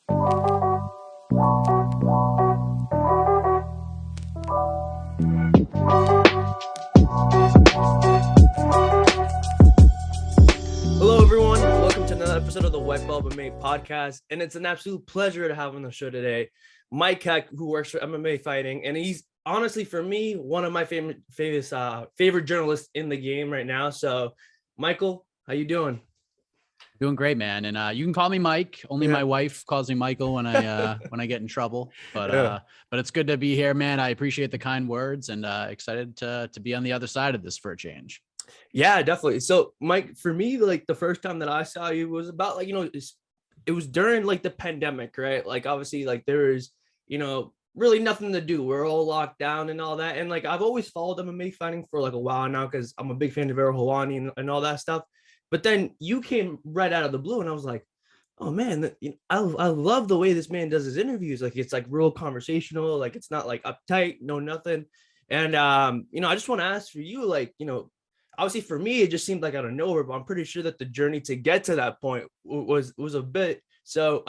Hello, everyone. Welcome to another episode of the White Belt MMA podcast. And it's an absolute pleasure to have on the show today Mike Heck, who works for MMA Fighting. And he's honestly, for me, one of my favorite journalists in the game right now. So, Michael, how you doing? Doing great, man. And you can call me Mike. Only my wife calls me Michael when I get in trouble. But it's good to be here, man. I appreciate the kind words and excited to be on the other side of this for a change. Yeah, definitely. So, Mike, for me, like the first time that I saw you was about it was during like the pandemic, right? Like obviously, like there is, really nothing to do. We're all locked down and all that. And like I've always followed MMA fighting for like a while now because I'm a big fan of Errol Hawani and all that stuff. But then you came right out of the blue, and I was like, oh man, I love the way this man does his interviews. Like it's like real conversational, like it's not like uptight, no nothing. And I just want to ask for you, like, obviously for me, it just seemed like out of nowhere, but I'm pretty sure that the journey to get to that point was a bit. So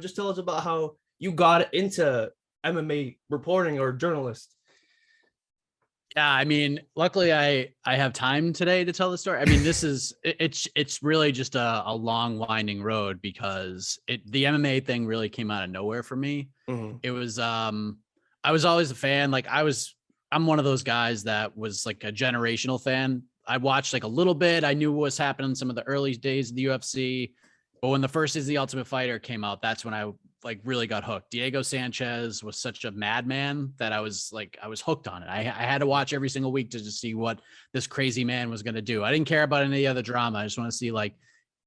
just tell us about how you got into MMA reporting or journalist. Yeah, I mean, luckily I have time today to tell the story. I mean, it's really just a long winding road because the MMA thing really came out of nowhere for me. Mm-hmm. It was I was always a fan. Like I'm one of those guys that was like a generational fan. I watched like a little bit. I knew what was happening in some of the early days of the UFC. But when the first is the Ultimate Fighter came out, that's when I like really got hooked. Diego Sanchez was such a madman that I was hooked on it. I had to watch every single week to just see what this crazy man was going to do. I didn't care about any other drama. I just want to see like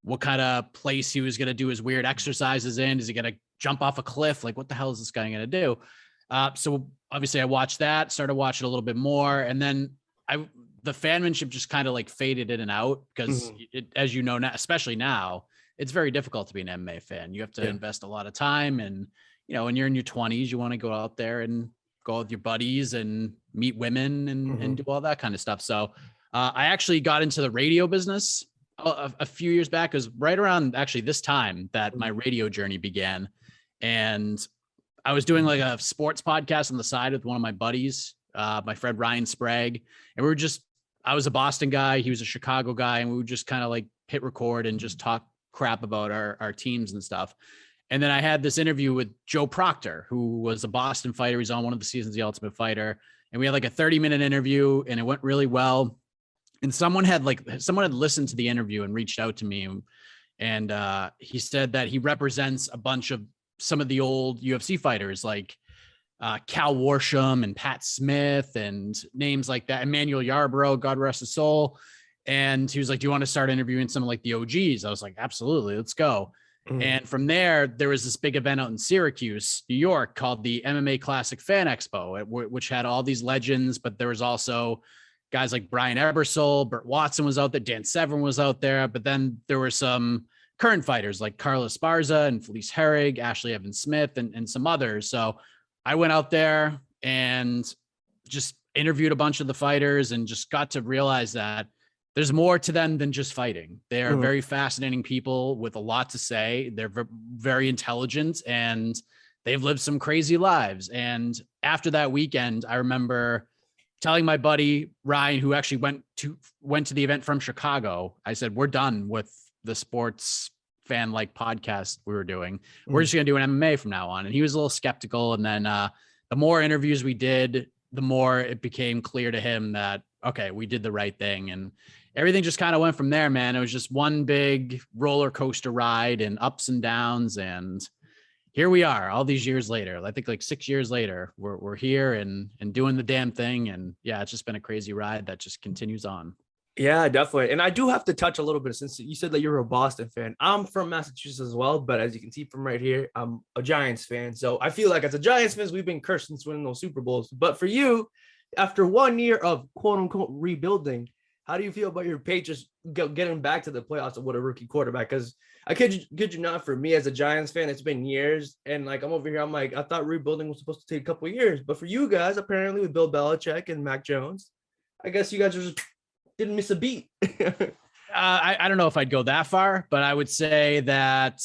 what kind of place he was going to do his weird exercises in. Is he going to jump off a cliff? Like what the hell is this guy going to do? So obviously I watched that, started watching a little bit more. And then the fanmanship just kind of like faded in and out because as you know, now, especially now, it's very difficult to be an MMA fan. You have to invest a lot of time. And, when you're in your 20s, you want to go out there and go with your buddies and meet women and do all that kind of stuff. So I actually got into the radio business a few years back. It was right around actually this time that my radio journey began. And I was doing like a sports podcast on the side with one of my buddies, my friend Ryan Sprague. And I was a Boston guy. He was a Chicago guy. And we would just kind of like hit record and just talk crap about our teams and stuff. And then I had this interview with Joe Proctor, who was a Boston fighter. He's on one of the seasons of The Ultimate Fighter. And we had like a 30-minute interview and it went really well. And someone had listened to the interview and reached out to me. And he said that he represents a bunch of some of the old UFC fighters like Cal Warsham and Pat Smith and names like that. Emmanuel Yarbrough, God rest his soul. And he was like, do you want to start interviewing some of like the OGs? I was like, absolutely, let's go. And from there was this big event out in Syracuse, New York, called the MMA Classic Fan Expo, which had all these legends, but there was also guys like Brian Ebersol, Burt Watson was out there, Dan Severn was out there, but then there were some current fighters like Carla Esparza and Felice Herrig, Ashley Evans Smith, and some others. So I went out there and just interviewed a bunch of the fighters and just got to realize that there's more to them than just fighting. They are very fascinating people with a lot to say. They're very intelligent and they've lived some crazy lives. And after that weekend, I remember telling my buddy Ryan, who actually went to the event from Chicago, I said, we're done with the sports fan like podcast we were doing. We're just going to do an MMA from now on. And he was a little skeptical. And then the more interviews we did, the more it became clear to him that, okay, we did the right thing. And everything just kind of went from there, man. It was just one big roller coaster ride and ups and downs. And here we are all these years later. I think like 6 years later, we're here and doing the damn thing. And yeah, it's just been a crazy ride that just continues on. Yeah, definitely. And I do have to touch a little bit since you said that you're a Boston fan. I'm from Massachusetts as well, but as you can see from right here, I'm a Giants fan. So I feel like as a Giants fans, we've been cursed since winning those Super Bowls. But for you, after 1 year of quote unquote rebuilding, how do you feel about your Patriots getting back to the playoffs with a rookie quarterback? Because I kid you not, for me as a Giants fan, it's been years. And like, I'm over here, I'm like, I thought rebuilding was supposed to take a couple of years. But for you guys, apparently with Bill Belichick and Mac Jones, I guess you guys just didn't miss a beat. I don't know if I'd go that far, but I would say that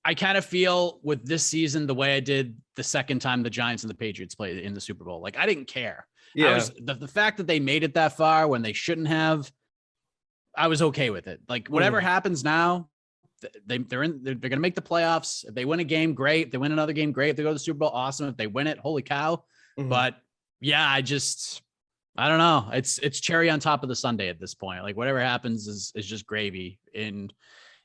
I kind of feel with this season the way I did the second time the Giants and the Patriots played in the Super Bowl. Like, I didn't care. Yeah. I was the fact that they made it that far when they shouldn't have, I was okay with it. Like, whatever happens now, they're going to make the playoffs. If they win a game, great. If they win another game, great. If they go to the Super Bowl, awesome. If they win it, holy cow. But yeah, I don't know. It's cherry on top of the sundae at this point. Like, whatever happens is just gravy. And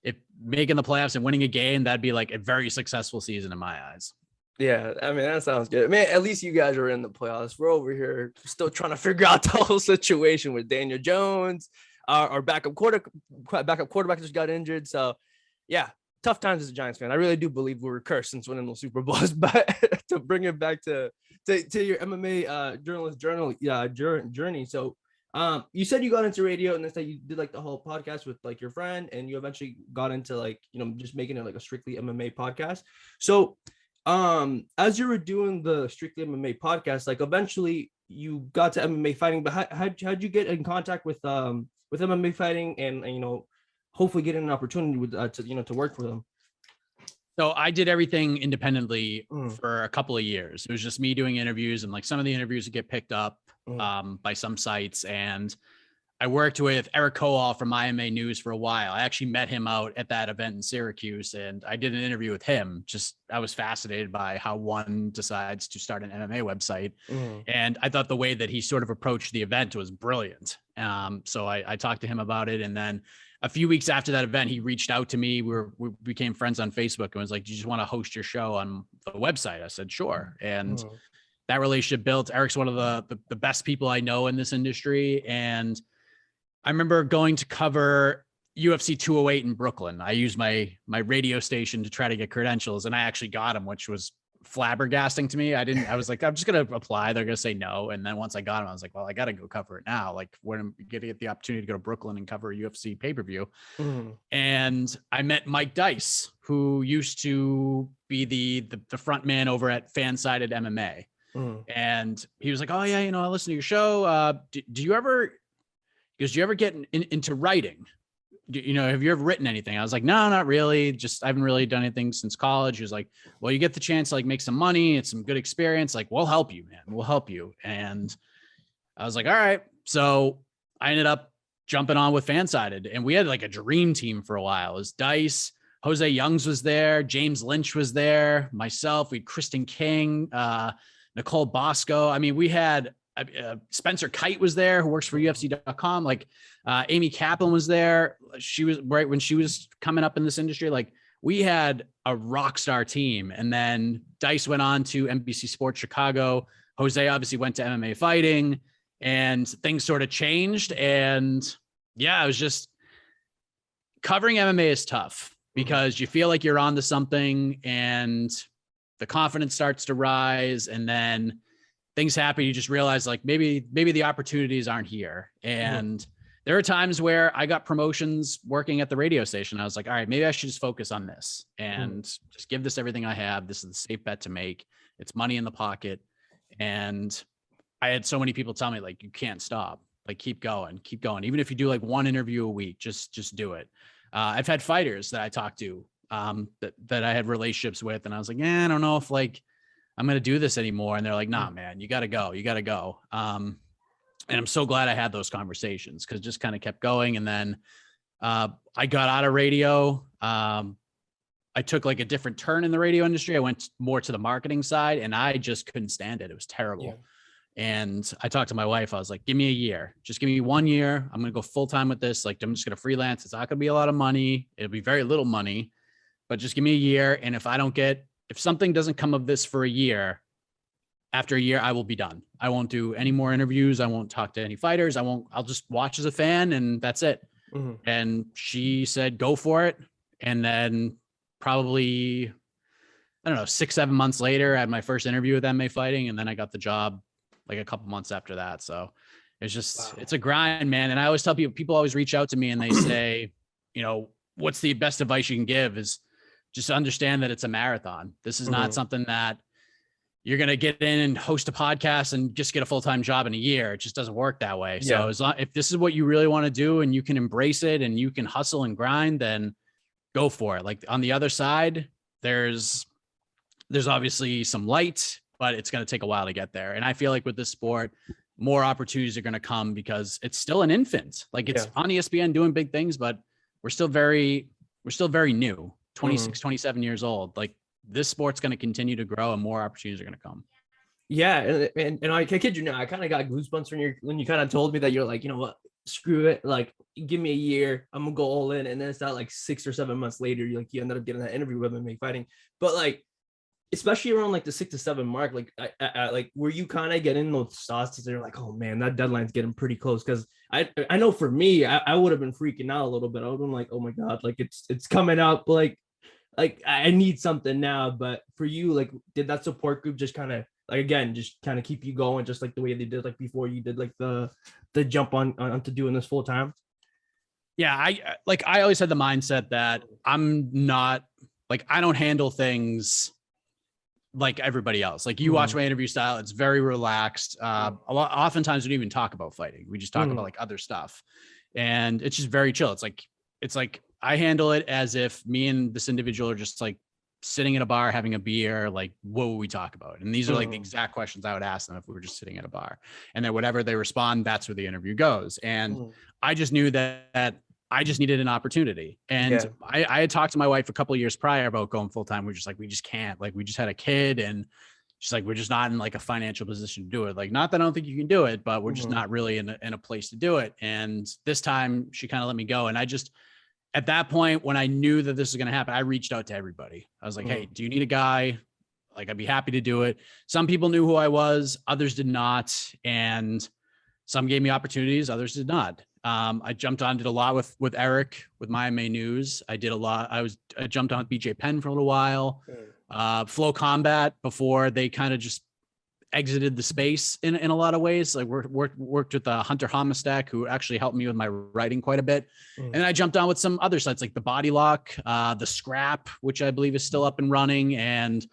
if making the playoffs and winning a game, that'd be like a very successful season in my eyes. Yeah, I mean, that sounds good. Man, at least you guys are in the playoffs. We're over here still trying to figure out the whole situation with Daniel Jones. Our backup quarterback just got injured. So, yeah, tough times as a Giants fan. I really do believe we were cursed since winning the Super Bowls. But to bring it back to your MMA journalist journey. So, you said you got into radio, and then you did like the whole podcast with like your friend, and you eventually got into like, just making it like a strictly MMA podcast. So, as you were doing the strictly MMA podcast, like eventually you got to MMA fighting, but how'd you get in contact with MMA fighting and hopefully get an opportunity with to work for them? So I did everything independently for a couple of years. It was just me doing interviews, and like some of the interviews would get picked up by some sites. And I worked with Eric Koval from IMA News for a while. I actually met him out at that event in Syracuse, and I did an interview with him. I was fascinated by how one decides to start an MMA website. And I thought the way that he sort of approached the event was brilliant. So I talked to him about it. And then a few weeks after that event, he reached out to me. We became friends on Facebook and was like, do you just want to host your show on the website? I said, sure. And that relationship built. Eric's one of the best people I know in this industry. And I remember going to cover UFC 208 in Brooklyn. I used my radio station to try to get credentials, and I actually got them, which was flabbergasting to me. I was like, I'm just going to apply. They're going to say no. And then once I got them, I was like, well, I got to go cover it now. Like, when I'm going to get the opportunity to go to Brooklyn and cover a UFC pay-per-view. And I met Mike Dice, who used to be the front man over at Fan-Sided MMA. And he was like, oh yeah, I listen to your show. Do you ever get into writing? Have you ever written anything? I was like, no, not really. I haven't really done anything since college. He was like, well, you get the chance to like make some money. It's some good experience. Like, we'll help you, man. We'll help you. And I was like, all right. So I ended up jumping on with Fan-Sided, and we had like a dream team for a while. It was Dice, Jose Youngs was there, James Lynch was there, myself, we had Kristen King, Nicole Bosco. I mean, we had Spencer Kite was there, who works for UFC.com. Like, Amy Kaplan was there. She was right when she was coming up in this industry. Like, we had a rock star team. And then Dice went on to NBC Sports Chicago. Jose obviously went to MMA Fighting, and things sort of changed. And yeah, it was just, covering MMA is tough because you feel like you're onto something, and the confidence starts to rise, and then things happen. You just realize like maybe the opportunities aren't here. And there are times where I got promotions working at the radio station. I was like, all right, maybe I should just focus on this and just give this everything I have. This is the safe bet to make. It's money in the pocket. And I had so many people tell me like, you can't stop, like, keep going. Even if you do like one interview a week, just do it. I've had fighters that I talked to that I had relationships with, and I was like, I don't know if like I'm going to do this anymore. And they're like, nah, man, you got to go. And I'm so glad I had those conversations, because it just kind of kept going. And then I got out of radio. I took like a different turn in the radio industry. I went more to the marketing side, and I just couldn't stand it. It was terrible. Yeah. And I talked to my wife. I was like, give me a year. Just give me 1 year. I'm going to go full time with this. Like, I'm just going to freelance. It's not going to be a lot of money. It'll be very little money, but just give me a year. And if something doesn't come of this for a year, after a year, I will be done. I won't do any more interviews. I won't talk to any fighters. I'll just watch as a fan, and that's it. And she said, go for it. And then probably, I don't know, 6-7 months later, I had my first interview with Mma Fighting, and then I got the job like a couple months after that. So it's just, It's a grind, man. And I always tell people always reach out to me and they say, what's the best advice you can give is just understand that it's a marathon. This is not something that you're going to get in and host a podcast and just get a full-time job in a year. It just doesn't work that way. Yeah. So if this is what you really want to do and you can embrace it and you can hustle and grind, then go for it. Like, on the other side, there's obviously some light, but it's going to take a while to get there. And I feel like with this sport, more opportunities are going to come because it's still an infant. Like it's on ESPN doing big things, but we're still very new, 26, 27 years old. Like this sport's going to continue to grow and more opportunities are going to come. Yeah, and I kid you not, I kind of got goosebumps when you kind of told me that you're like, you know what, screw it, like give me a year, I'm gonna go all in, and then it's not like 6 or 7 months later, you ended up getting that interview with MMA Fighting, but like especially around like the 6 to 7 mark, like I like were you kind of getting those thoughts that they're like, oh man, that deadline's getting pretty close? Because I know for me, I would have been freaking out a little bit. I would have been like, oh my god, like it's coming up, like I need something now. But for you, like did that support group just kind of like again just kind of keep you going, just like the way they did like before you did like the jump onto doing this full time? Yeah, I always had the mindset that I'm not like I don't handle things like everybody else. Like you watch my interview style, it's very relaxed. Oftentimes we don't even talk about fighting. We just talk about like other stuff. And it's just very chill. It's like I handle it as if me and this individual are just like sitting at a bar having a beer. Like, what would we talk about? And these are like the exact questions I would ask them if we were just sitting at a bar. And then whatever they respond, that's where the interview goes. And I just knew that I just needed an opportunity. And I had talked to my wife a couple of years prior about going full time. We're just like, we just can't. Like, we just had a kid, and she's like, we're just not in like a financial position to do it. Like, not that I don't think you can do it, but we're just not really in a place to do it. And this time she kind of let me go. And I just, at that point, when I knew that this was going to happen, I reached out to everybody. I was like, hey, do you need a guy? Like, I'd be happy to do it. Some people knew who I was, others did not. And some gave me opportunities, others did not. I jumped on, did a lot with Eric, with My MMA News. I did a lot. I jumped on with BJ Penn for a little while. Flow Combat before they kind of just exited the space in a lot of ways. Like worked with Hunter Homistak, who actually helped me with my writing quite a bit. And I jumped on with some other sites like the Body Lock, the Scrap, which I believe is still up and running. And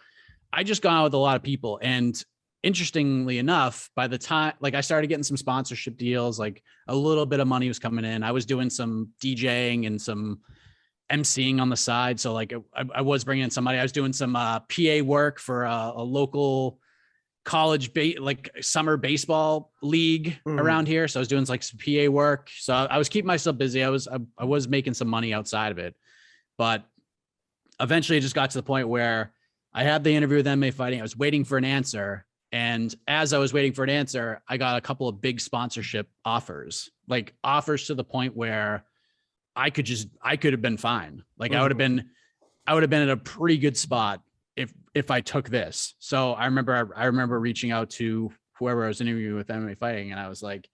I just gone out with a lot of people. And interestingly enough, by the time like I started getting some sponsorship deals, like a little bit of money was coming in. I was doing some DJing and some emceeing on the side. So like I was bringing in somebody. I was doing some PA work for a local college like summer baseball league around here. So I was doing like some PA work. So I was keeping myself busy. I was making some money outside of it, but eventually it just got to the point where I had the interview with MMA Fighting. I was waiting for an answer. And as I was waiting for an answer, I got a couple of big sponsorship offers, like offers to the point where I could have been fine. Like I would have been in a pretty good spot if I took this. So I remember reaching out to whoever I was interviewing with MMA Fighting. And I was like,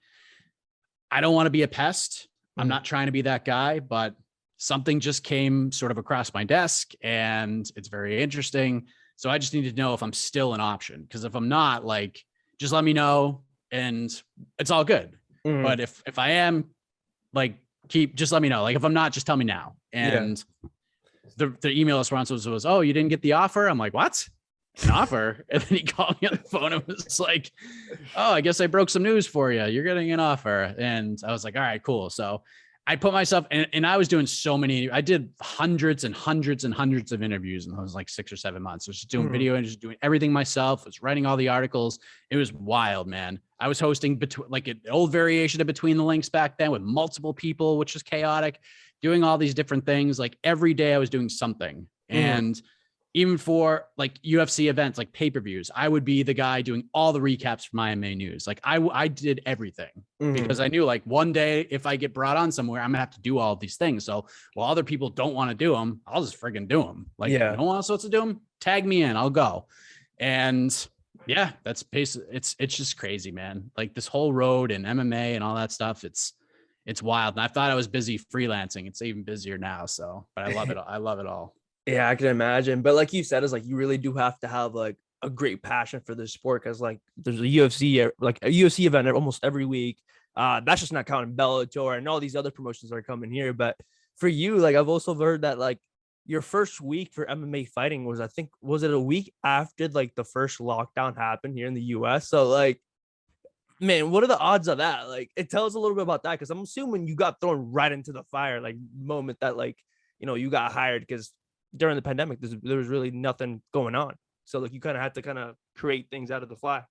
I don't want to be a pest. I'm not trying to be that guy, but something just came sort of across my desk and it's very interesting. So I just need to know if I'm still an option. Because if I'm not, like, just let me know and it's all good. But if I am, like, just let me know. Like, if I'm not, just tell me now. And the email response was, oh, you didn't get the offer? I'm like, what? An offer? And then he called me on the phone and was like, oh, I guess I broke some news for you. You're getting an offer. And I was like, all right, cool. So I put myself and I was doing so many. I did hundreds and hundreds and hundreds of interviews in those like 6 or 7 months. I was just doing video and just doing everything myself. I was writing all the articles. It was wild, man. I was hosting like an old variation of Between the Links back then with multiple people, which was chaotic, doing all these different things. Like every day I was doing something. And even for like UFC events, like pay-per-views, I would be the guy doing all the recaps for my MMA News. Like I did everything because I knew like one day if I get brought on somewhere, I'm gonna have to do all of these things. So while other people don't want to do them, I'll just friggin' do them. Like no one else wants to do them, tag me in, I'll go. And yeah, that's it's just crazy, man. Like this whole road and MMA and all that stuff, it's wild. And I thought I was busy freelancing. It's even busier now. So, but I love it. I love it all. Yeah, I can imagine. But like you said, is like you really do have to have like a great passion for this sport, because like there's a UFC event almost every week. That's just not counting Bellator and all these other promotions that are coming here. But for you, like I've also heard that like your first week for MMA Fighting was, I think, was it a week after like the first lockdown happened here in the US? So like, man, what are the odds of that? Like, it tells a little bit about that, because I'm assuming you got thrown right into the fire like moment that like, you know, you got hired, because during the pandemic, there was really nothing going on. So like you kind of had to kind of create things out of the fly.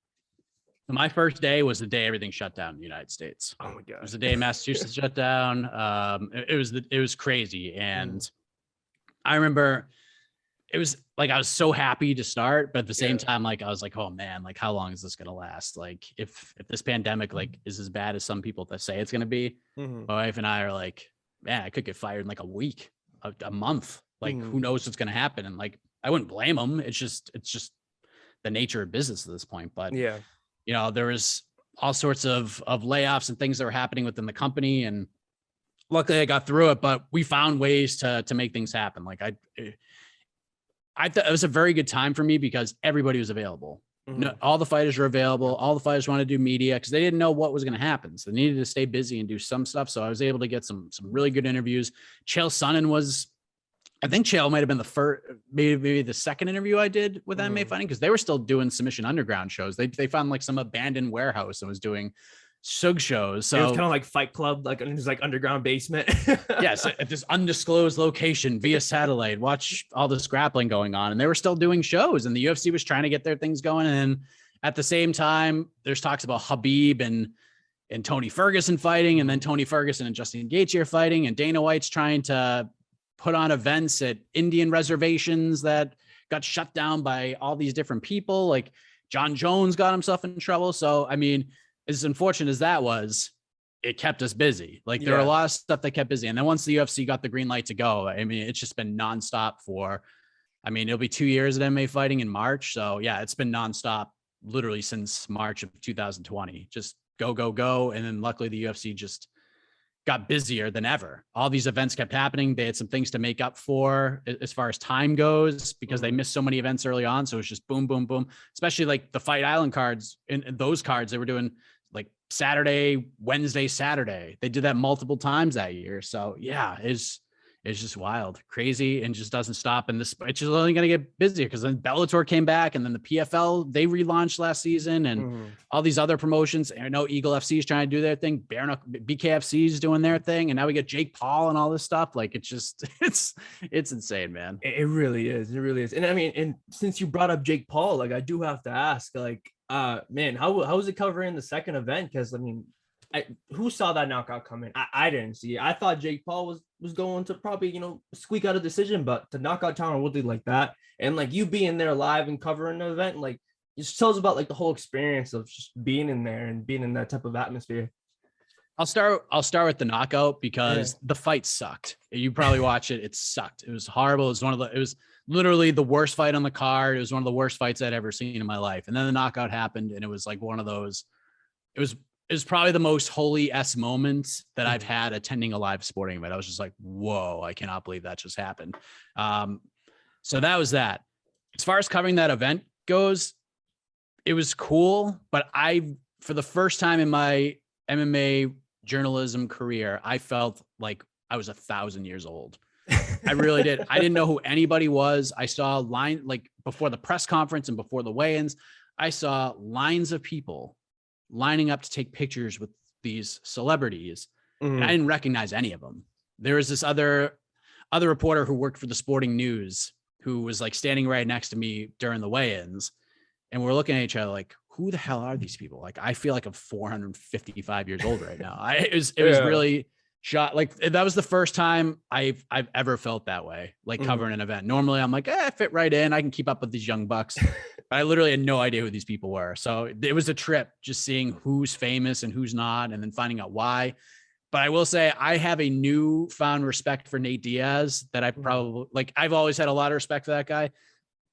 My first day was the day everything shut down in the United States. Oh my god! It was the day Massachusetts shut down. It was crazy, and I remember it was like I was so happy to start, but at the same time, like I was like, oh man, like how long is this gonna last? Like if this pandemic like is as bad as some people that say it's gonna be, my wife and I are like, man, I could get fired in like a week, a month. Like who knows what's gonna happen? And like I wouldn't blame them. It's just the nature of business at this point. But Yeah. you know, there was all sorts of layoffs and things that were happening within the company, and luckily I got through it. But we found ways to make things happen. Like I thought it was a very good time for me because everybody was available. No, all the fighters were available. All the fighters wanted to do media because they didn't know what was going to happen. So they needed to stay busy and do some stuff. So I was able to get some really good interviews. Chael Sonnen was, I think Chael might have been the first, maybe the second interview I did with MMA Fighting, because they were still doing Submission Underground shows. They found like some abandoned warehouse and was doing SUG shows. So it was kind of like Fight Club, like in this like underground basement. Yes, at this undisclosed location via satellite. Watch all this grappling going on, and they were still doing shows. And the UFC was trying to get their things going. And at the same time, there's talks about Khabib and Tony Ferguson fighting, and then Tony Ferguson and Justin Gaethje are fighting, and Dana White's trying to put on events at Indian reservations that got shut down by all these different people. Like John Jones got himself in trouble. So I mean, as unfortunate as that was, it kept us busy. Like there were a lot of stuff that kept busy. And then once the UFC got the green light to go, I mean, it's just been nonstop for, I mean, it'll be 2 years at MMA Fighting in March. So yeah, it's been nonstop literally since March of 2020. Just go, go, go. And then luckily the UFC just got busier than ever. All these events kept happening. They had some things to make up for as far as time goes because they missed so many events early on. So it's just boom, boom, boom, especially like the Fight Island cards and those cards they were doing like Saturday, Wednesday, Saturday. They did that multiple times that year. So yeah, it's just wild, crazy, and just doesn't stop. And this, it's just only going to get busier because then Bellator came back, and then the PFL, they relaunched last season, and all these other promotions. I know Eagle FC is trying to do their thing. BKFC is doing their thing. And now we get Jake Paul and all this stuff. Like it's just, it's insane, man. It really is. It really is. And I mean, and since you brought up Jake Paul, like I do have to ask, like, man, how was it covering the second event? Because I mean, who saw that knockout coming? I didn't see it. I thought Jake Paul was going to probably, you know, squeak out a decision, but to knock out Tyron Woodley like that, and like you being there live and covering the event, like it just tells about like the whole experience of just being in there and being in that type of atmosphere. I'll start with the knockout because the fight sucked. You probably watch it. It sucked. It was horrible. It was literally the worst fight on the card. It was one of the worst fights I'd ever seen in my life. And then the knockout happened, and it was like one of those, it was probably the most holy-esque moment that I've had attending a live sporting event. I was just like, whoa, I cannot believe that just happened. So that was that. As far as covering that event goes, it was cool, but for the first time in my MMA journalism career, I felt like I was 1,000 years old. I really did. I didn't know who anybody was. I saw line, like before the press conference and before the weigh-ins, I saw lines of people lining up to take pictures with these celebrities. And I didn't recognize any of them. There was this other reporter who worked for the Sporting News who was like standing right next to me during the weigh-ins. And we're looking at each other like, who the hell are these people? Like, I feel like I'm 455 years old right now. It was really shot. Like that was the first time I've ever felt that way, like covering an event. Normally I'm like, I fit right in. I can keep up with these young bucks. But I literally had no idea who these people were. So it was a trip just seeing who's famous and who's not, and then finding out why. But I will say I have a newfound respect for Nate Diaz that I probably like. I've always had a lot of respect for that guy,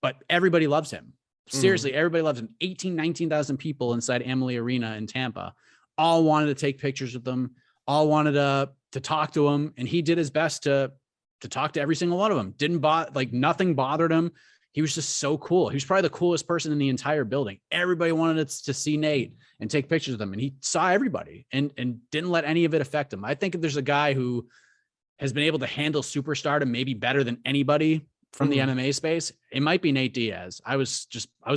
but everybody loves him. Seriously, everybody loves him. 19,000 people inside Amalie Arena in Tampa all wanted to take pictures with them, all wanted to talk to him. And he did his best to talk to every single one of them. Nothing bothered him. He was just so cool. He was probably the coolest person in the entire building. Everybody wanted to see Nate and take pictures of them. And he saw everybody and didn't let any of it affect him. I think if there's a guy who has been able to handle superstardom maybe better than anybody from the MMA space, it might be Nate Diaz. I was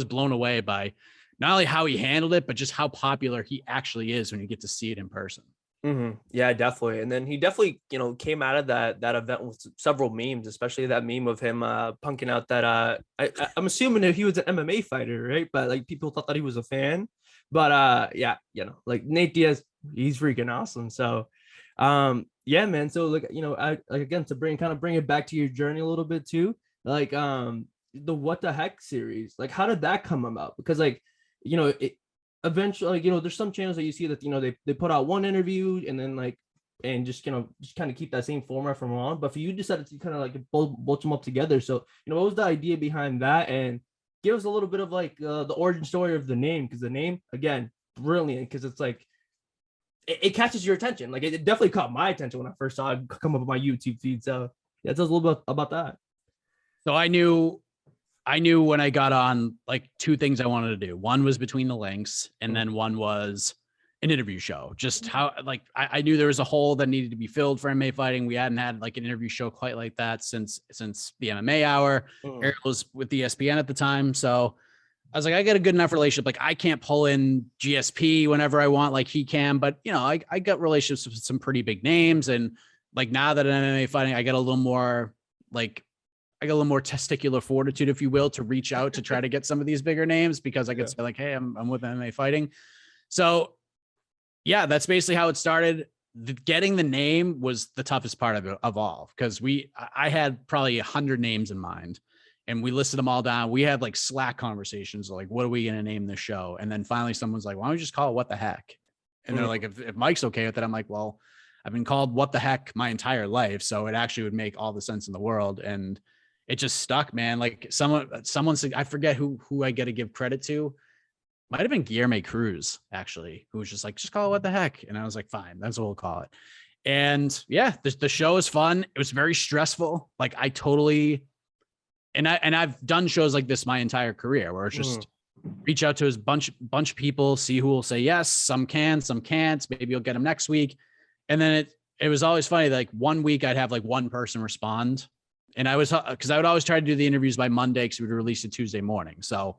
blown away by not only how he handled it, but just how popular he actually is when you get to see it in person. Yeah, definitely. And then he definitely, came out of that event with several memes, especially that meme of him punking out that I'm assuming that he was an MMA fighter, right? But like people thought that he was a fan. But yeah, like Nate Diaz, he's freaking awesome. So yeah, man. So like, I like again to bring it back to your journey a little bit too. Like the What the Heck series, like how did that come about? Because like, it eventually, like, there's some channels that you see that they put out one interview and then like and just just kind of keep that same format from on. But for you decided to kind of like bolt them up together. So what was the idea behind that? And give us a little bit of like the origin story of the name, because the name again brilliant, because it's like it catches your attention. Like it definitely caught my attention when I first saw it come up on my YouTube feed. So yeah, tell us a little bit about that. So I knew when I got on, like, two things I wanted to do. One was Between the Links, and then one was an interview show. Just how, like, I knew there was a hole that needed to be filled for MMA fighting. We hadn't had like an interview show quite like that since the MMA Hour. Ariel was with ESPN at the time, so I was like, I got a good enough relationship. Like, I can't pull in GSP whenever I want, like he can, but I got relationships with some pretty big names, and like now that I'm MMA fighting, I got a little more like I got a little more testicular fortitude, if you will, to reach out to try to get some of these bigger names, because I could say like, hey, I'm with MMA fighting. So yeah, that's basically how it started. Getting the name was the toughest part of it of all, because I had probably 100 names in mind and we listed them all down. We had like Slack conversations, like, what are we going to name this show? And then finally someone's like, why don't we just call it What the Heck? And they're like, if Mike's okay with it, I'm like, well, I've been called What the Heck my entire life, so it actually would make all the sense in the world. And it just stuck, man. Like someone said, I forget who I get to give credit to. Might have been Guillermo Cruz, actually, who was just like, just call it What the Heck. And I was like, fine, that's what we'll call it. And yeah, the show is fun. It was very stressful. Like I totally, and I've done shows like this my entire career, where it's just reach out to a bunch of people, see who will say yes. Some can, some can't. Maybe you'll get them next week. And then it was always funny. Like one week I'd have like one person respond. And because I would always try to do the interviews by Monday, because we would release it Tuesday morning. So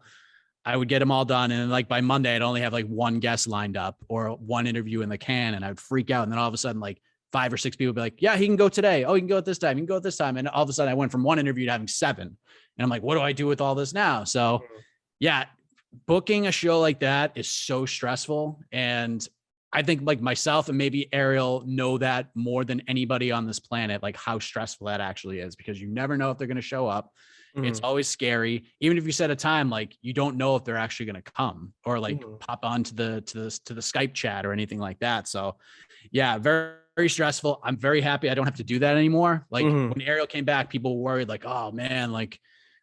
I would get them all done. And then like by Monday, I'd only have like one guest lined up or one interview in the can. And I would freak out. And then all of a sudden, like 5 or 6 people would be like, yeah, he can go today. Oh, he can go at this time. He can go at this time. And all of a sudden I went from one interview to having 7. And I'm like, what do I do with all this now? So yeah, booking a show like that is so stressful. And I think like myself and maybe Ariel know that more than anybody on this planet, like how stressful that actually is, because you never know if they're going to show up. It's always scary. Even if you set a time, like you don't know if they're actually going to come or like pop onto the Skype chat or anything like that. So yeah, very, very stressful. I'm very happy I don't have to do that anymore. Like when Ariel came back, people were worried like, oh man, like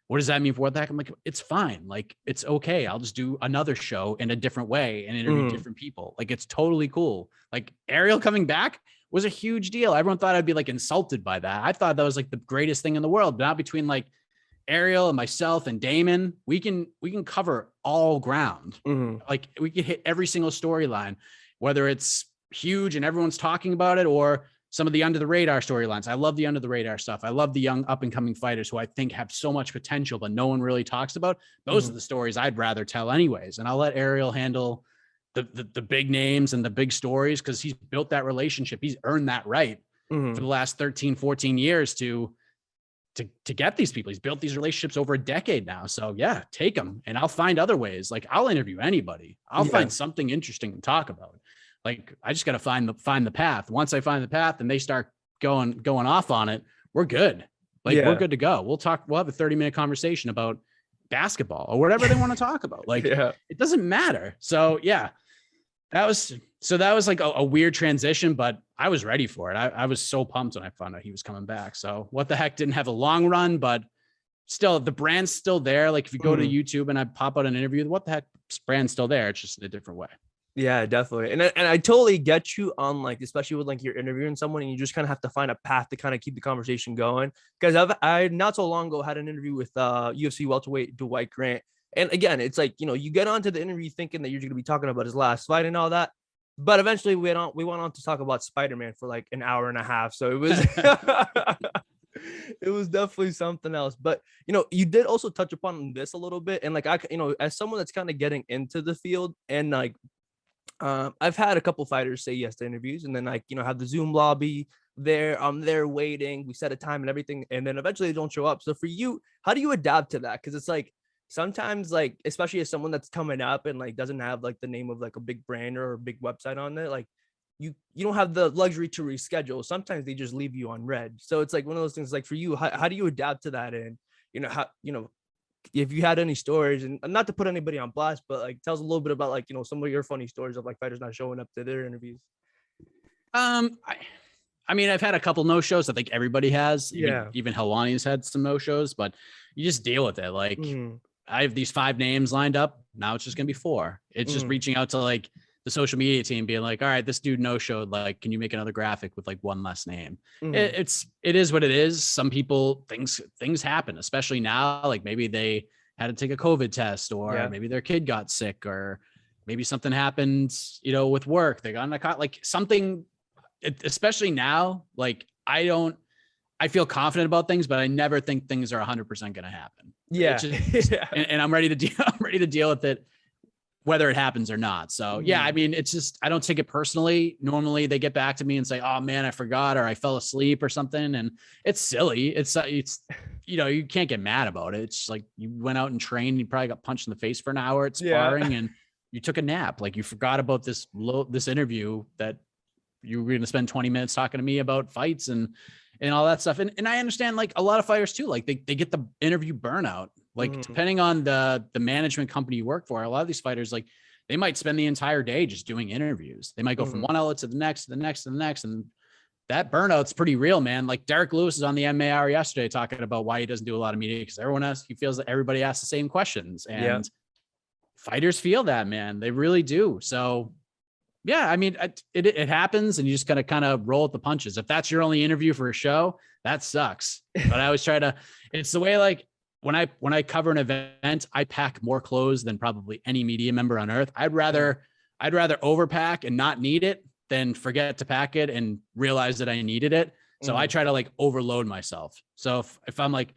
what does that mean for What the Heck? I'm like, it's fine. Like, it's okay. I'll just do another show in a different way and interview different people. Like, it's totally cool. Like Ariel coming back was a huge deal. Everyone thought I'd be like insulted by that. I thought that was like the greatest thing in the world. But now between like Ariel and myself and Damon, we can cover all ground. Like we can hit every single storyline, whether it's huge and everyone's talking about it, or some of the under the radar storylines. I love the under the radar stuff. I love the young up and coming fighters who I think have so much potential, but no one really talks about. Those are the stories I'd rather tell anyways. And I'll let Ariel handle the big names and the big stories, because he's built that relationship. He's earned that right for the last 13, 14 years to get these people. He's built these relationships over a decade now. So yeah, take them, and I'll find other ways. Like I'll interview anybody. I'll find something interesting to talk about. Like I just got to find the path. Once I find the path and they start going off on it, we're good. Like we're good to go. We'll have a 30-minute conversation about basketball or whatever they want to talk about. Like it doesn't matter. So yeah, that was like a weird transition, but I was ready for it. I was so pumped when I found out he was coming back. So What the Heck didn't have a long run, but still the brand's still there. Like if you go to YouTube and I pop out an interview, the What the Heck brand's still there. It's just in a different way. Yeah, definitely. And I totally get you on like, especially with like you're interviewing someone and you just kind of have to find a path to kind of keep the conversation going. Because I not so long ago had an interview with UFC welterweight Dwight Grant. And again, it's like, you get onto the interview thinking that you're going to be talking about his last fight and all that. But eventually we went on to talk about Spider-Man for like an hour and a half. So it was it was definitely something else. But you did also touch upon this a little bit. And like as someone that's kind of getting into the field and like I've had a couple fighters say yes to interviews, and then like have the Zoom lobby there. I'm there waiting. We set a time and everything, and then eventually they don't show up. So for you, how do you adapt to that? Because it's like sometimes, like especially as someone that's coming up and like doesn't have like the name of like a big brand or a big website on it, like you don't have the luxury to reschedule. Sometimes they just leave you on red. So it's like one of those things. Like for you, how do you adapt to that? And how if you had any stories, and not to put anybody on blast, but like tell us a little bit about like some of your funny stories of like fighters not showing up to their interviews. I mean, I've had a couple no shows. I think everybody has. Yeah. Even Helwani's had some no shows, but you just deal with it. Like I have these 5 names lined up. Now it's just gonna be 4. It's just reaching out to like the social media team, being like, all right, this dude no showed. Like, can you make another graphic with like 1 less name? It is what it is. Some people things happen, especially now. Like maybe they had to take a COVID test, or maybe their kid got sick, or maybe something happened, with work. They got in a car, like something. Especially now, like I feel confident about things, but I never think things are 100% going to happen. Yeah. And I'm ready to I'm ready to deal with it, whether it happens or not. So yeah, I mean, it's just, I don't take it personally. Normally they get back to me and say, oh man, I forgot, or I fell asleep or something. And it's silly. It's, you can't get mad about it. It's like you went out and trained, you probably got punched in the face for an hour at sparring and you took a nap. Like you forgot about this interview that you were going to spend 20 minutes talking to me about fights and all that stuff. And I understand like a lot of fighters too, like they get the interview burnout, like depending on the management company you work for. A lot of these fighters, like they might spend the entire day just doing interviews. They might go from one outlet to the next, to the next, to the next. And that burnout's pretty real, man. Like Derek Lewis is on the MMA Hour yesterday talking about why he doesn't do a lot of media, because he feels that everybody asks the same questions, and fighters feel that, man. They really do. So yeah, I mean, it happens, and you just gotta kind of roll with the punches. If that's your only interview for a show, that sucks. But I always try to. It's the way, like when I cover an event, I pack more clothes than probably any media member on earth. I'd rather overpack and not need it than forget to pack it and realize that I needed it. So I try to like overload myself. So if I'm like,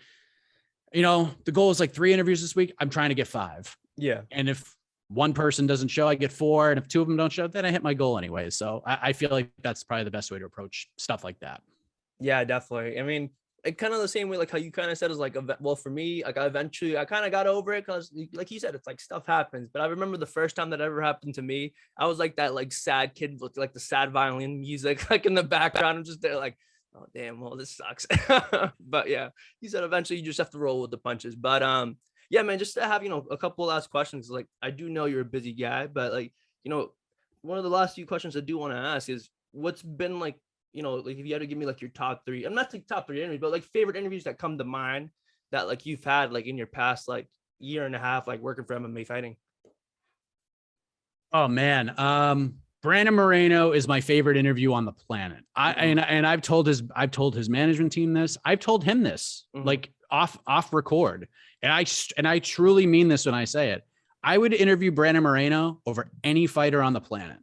the goal is like 3 interviews this week, I'm trying to get 5. Yeah. And if one person doesn't show, I get 4. And if 2 of them don't show, then I hit my goal anyway. So I feel like that's probably the best way to approach stuff like that. Yeah, definitely. I mean, it kind of the same way, like how you kind of said is like, well, for me, like I kind of got over it because like you said, it's like stuff happens. But I remember the first time that ever happened to me, I was like that, like sad kid with like the sad violin music, like in the background. I'm just there like, oh damn, well, this sucks. But yeah, you said eventually you just have to roll with the punches. But yeah, man, just to have, a couple last questions. Like, I do know you're a busy guy, but like, one of the last few questions I do want to ask is what's been like, like if you had to give me like your top 3, I'm not like top 3 interviews, but like favorite interviews that come to mind that like you've had like in your past, like year and a half, like working for MMA fighting. Oh man. Brandon Moreno is my favorite interview on the planet. I've told his management team this. I've told him this, like off record. And I truly mean this when I say it. I would interview Brandon Moreno over any fighter on the planet.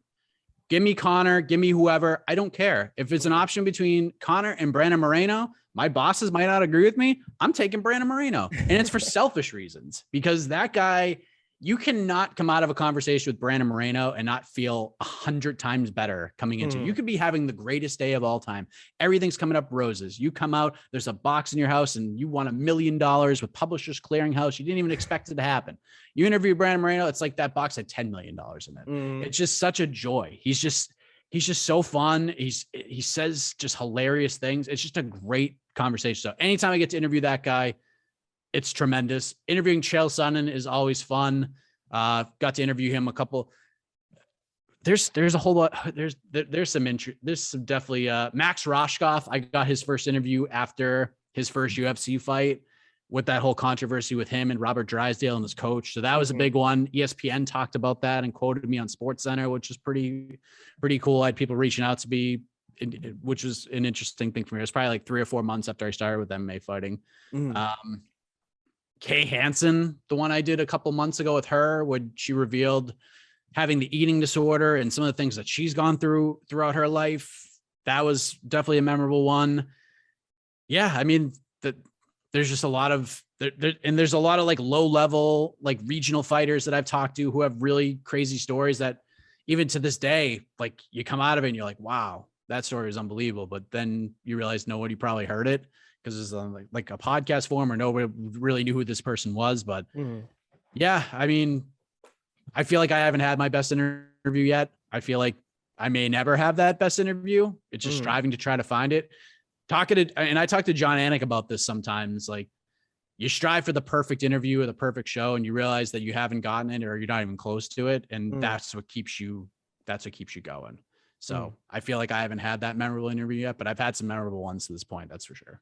Give me Connor, give me whoever. I don't care. If it's an option between Connor and Brandon Moreno, my bosses might not agree with me. I'm taking Brandon Moreno. And it's for selfish reasons, because that guy, you cannot come out of a conversation with Brandon Moreno and not feel 100 times better coming into it. You could be having the greatest day of all time. Everything's coming up roses. You come out, there's a box in your house and you won $1 million with Publishers Clearinghouse. You didn't even expect it to happen. You interview Brandon Moreno, it's like that box had $10 million in it. It's just such a joy. He's just so fun. He says just hilarious things. It's just a great conversation. So anytime I get to interview that guy, it's tremendous. Interviewing Chael Sonnen is always fun. Got to interview him a couple. There's a whole lot. There's some interest. There's some definitely Max Roshkoff. I got his first interview after his first UFC fight, with that whole controversy with him and Robert Drysdale and his coach. So that was a big one. ESPN talked about that and quoted me on SportsCenter, which is pretty cool. I had people reaching out to me, which was an interesting thing for me. It was probably like 3 or 4 months after I started with MMA fighting. Kay Hansen, the one I did a couple months ago with her, when she revealed having the eating disorder and some of the things that she's gone through throughout her life. That was definitely a memorable one. Yeah. I mean, there's just a lot of, and there's a lot of like low level, like regional fighters that I've talked to who have really crazy stories that even to this day, like you come out of it and you're like, wow, that story is unbelievable. But then you realize nobody probably heard it because it's on like a podcast form or nobody really knew who this person was. But yeah, I mean, I feel like I haven't had my best interview yet. I feel like I may never have that best interview. It's just striving to try to find it. And I talk to John Anik about this sometimes. Like, you strive for the perfect interview or the perfect show, and you realize that you haven't gotten it or you're not even close to it. And that's what keeps you going. So I feel like I haven't had that memorable interview yet, but I've had some memorable ones to this point. That's for sure.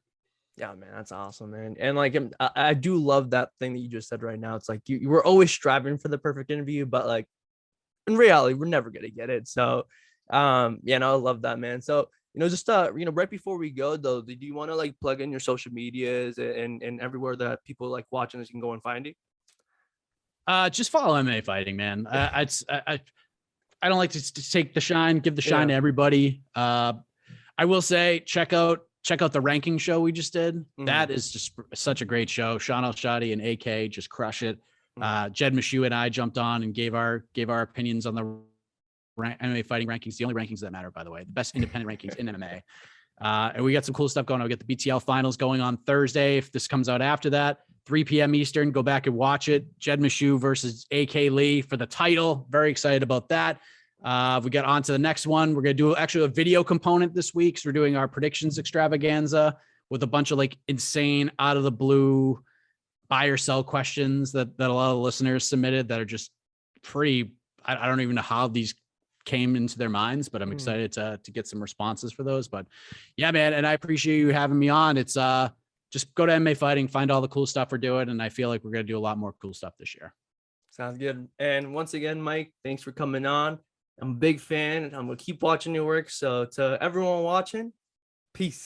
Yeah, man, that's awesome, man. And like, I do love that thing that you just said right now. It's like you were always striving for the perfect interview, but like in reality, we're never gonna get it. So, yeah, no, I love that, man. So, just right before we go though, do you want to like plug in your social medias and everywhere that people like watching this can go and find you? Just follow MMA Fighting, man. I don't like to take the shine, give the shine to everybody. I will say, check out the ranking show we just did. That is just such a great show. Sean Al-Shadi and AK just crush it. Jed Meshew and I jumped on and gave our opinions on the MMA fighting rankings, the only rankings that matter, by the way, the best independent rankings in MMA. And we got some cool stuff going on. We got the BTL finals going on Thursday. If this comes out after that, 3 p.m. Eastern, go back and watch it. Jed Meshew versus AK Lee for the title. Very excited about that. We got on to the next one. We're going to do actually a video component this week. So we're doing our predictions extravaganza with a bunch of like insane out of the blue buy or sell questions that a lot of listeners submitted that are just pretty, I don't even know how these came into their minds, but I'm excited to get some responses for those. But yeah, man. And I appreciate you having me on. It's just go to MMA Fighting, find all the cool stuff we're doing. And I feel like we're going to do a lot more cool stuff this year. Sounds good. And once again, Mike, thanks for coming on. I'm a big fan and I'm going to keep watching your work. So to everyone watching, peace.